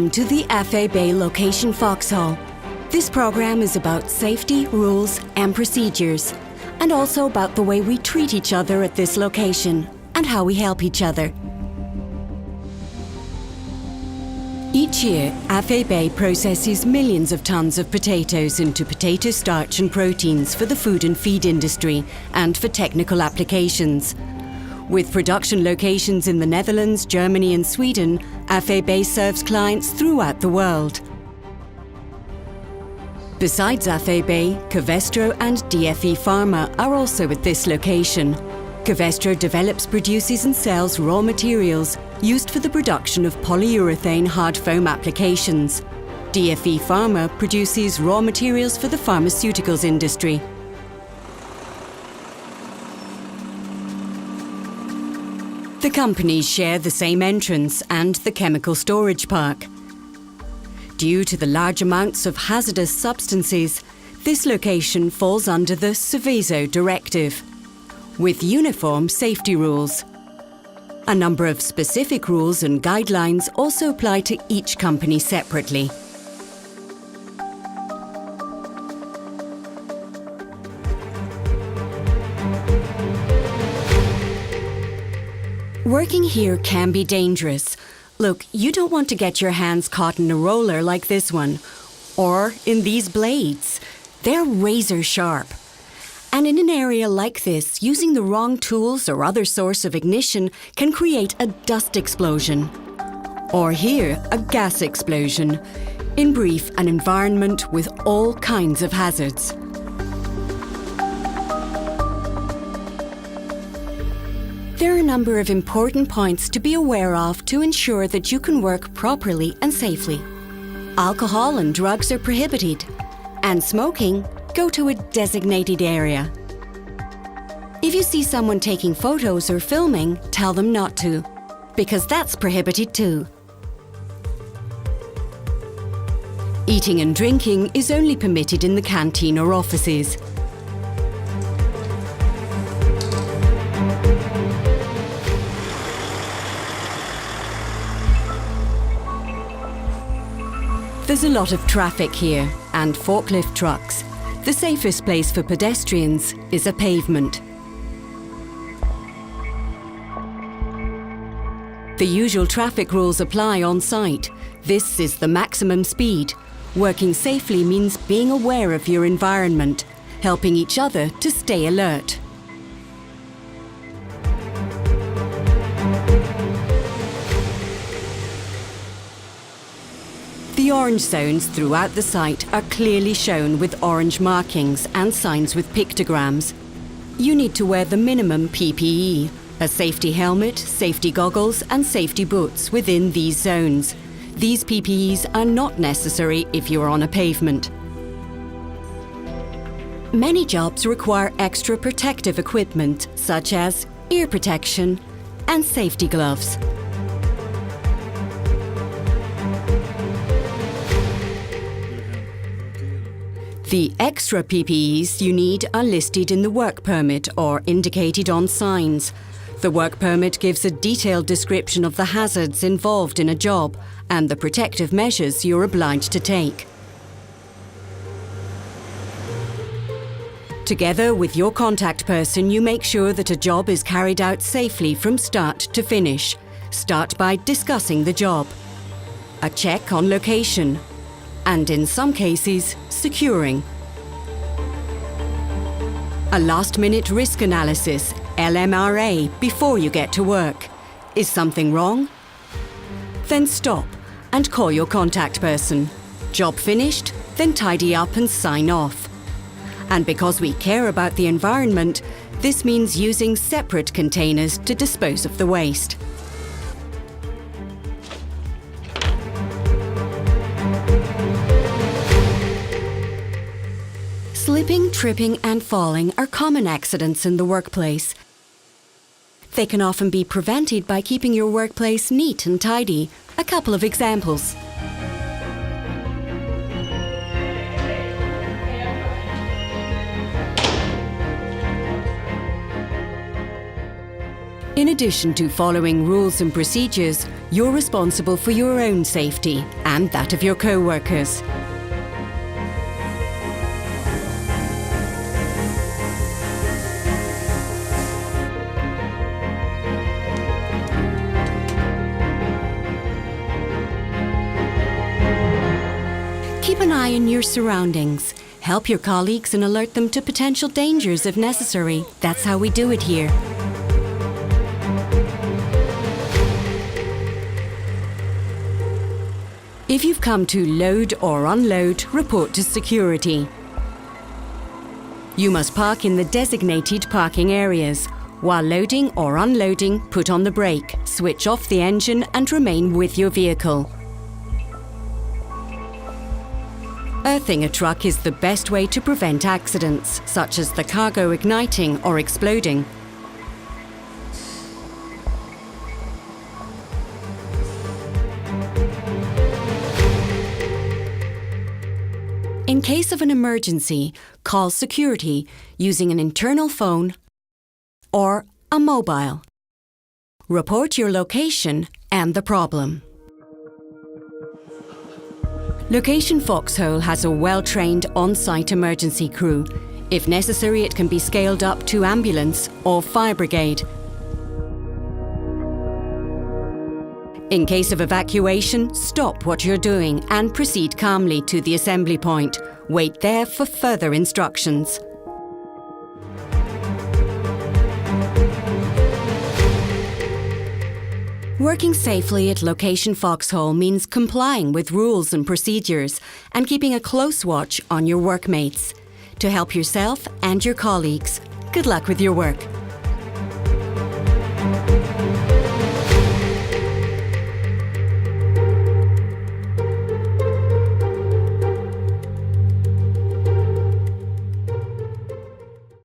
Welcome to the Avebe location Foxhol. This program is about safety, rules and procedures, and also about the way we treat each other at this location and how we help each other. Each year, Avebe processes millions of tons of potatoes into potato starch and proteins for the food and feed industry and for technical applications. With production locations in the Netherlands, Germany and Sweden, Avebe serves clients throughout the world. Besides Avebe, Covestro and DFE Pharma are also at this location. Covestro develops, produces and sells raw materials used for the production of polyurethane hard foam applications. DFE Pharma produces raw materials for the pharmaceuticals industry. The companies share the same entrance and the chemical storage park. Due to the large amounts of hazardous substances, this location falls under the Seveso directive, with uniform safety rules. A number of specific rules and guidelines also apply to each company separately. Working here can be dangerous. Look, you don't want to get your hands caught in a roller like this one, or in these blades. They're razor sharp. And in an area like this, using the wrong tools or other source of ignition can create a dust explosion. Or here, a gas explosion. In brief, an environment with all kinds of hazards. There are a number of important points to be aware of to ensure that you can work properly and safely. Alcohol and drugs are prohibited, and smoking, go to a designated area. If you see someone taking photos or filming, tell them not to, because that's prohibited too. Eating and drinking is only permitted in the canteen or offices. There's a lot of traffic here and forklift trucks. The safest place for pedestrians is a pavement. The usual traffic rules apply on site. This is the maximum speed. Working safely means being aware of your environment, helping each other to stay alert. The orange zones throughout the site are clearly shown with orange markings and signs with pictograms. You need to wear the minimum PPE, a safety helmet, safety goggles and safety boots within these zones. These PPEs are not necessary if you are on a pavement. Many jobs require extra protective equipment such as ear protection and safety gloves. The extra PPEs you need are listed in the work permit or indicated on signs. The work permit gives a detailed description of the hazards involved in a job and the protective measures you're obliged to take. Together with your contact person, you make sure that a job is carried out safely from start to finish. Start by discussing the job, a check on location, and in some cases, securing. A last-minute risk analysis, LMRA, before you get to work. Is something wrong? Then stop and call your contact person. Job finished? Then tidy up and sign off. And because we care about the environment, this means using separate containers to dispose of the waste. Slipping, tripping and falling are common accidents in the workplace. They can often be prevented by keeping your workplace neat and tidy. A couple of examples. In addition to following rules and procedures, you're responsible for your own safety and that of your co-workers. Keep an eye on your surroundings. Help your colleagues and alert them to potential dangers if necessary. That's how we do it here. If you've come to load or unload, report to security. You must park in the designated parking areas. While loading or unloading, put on the brake, switch off the engine and remain with your vehicle. Earthing a truck is the best way to prevent accidents, such as the cargo igniting or exploding. In case of an emergency, call security using an internal phone or a mobile. Report your location and the problem. Location Foxhol has a well-trained on-site emergency crew. If necessary, it can be scaled up to ambulance or fire brigade. In case of evacuation, stop what you're doing and proceed calmly to the assembly point. Wait there for further instructions. Working safely at Location Foxhol means complying with rules and procedures and keeping a close watch on your workmates to help yourself and your colleagues. Good luck with your work.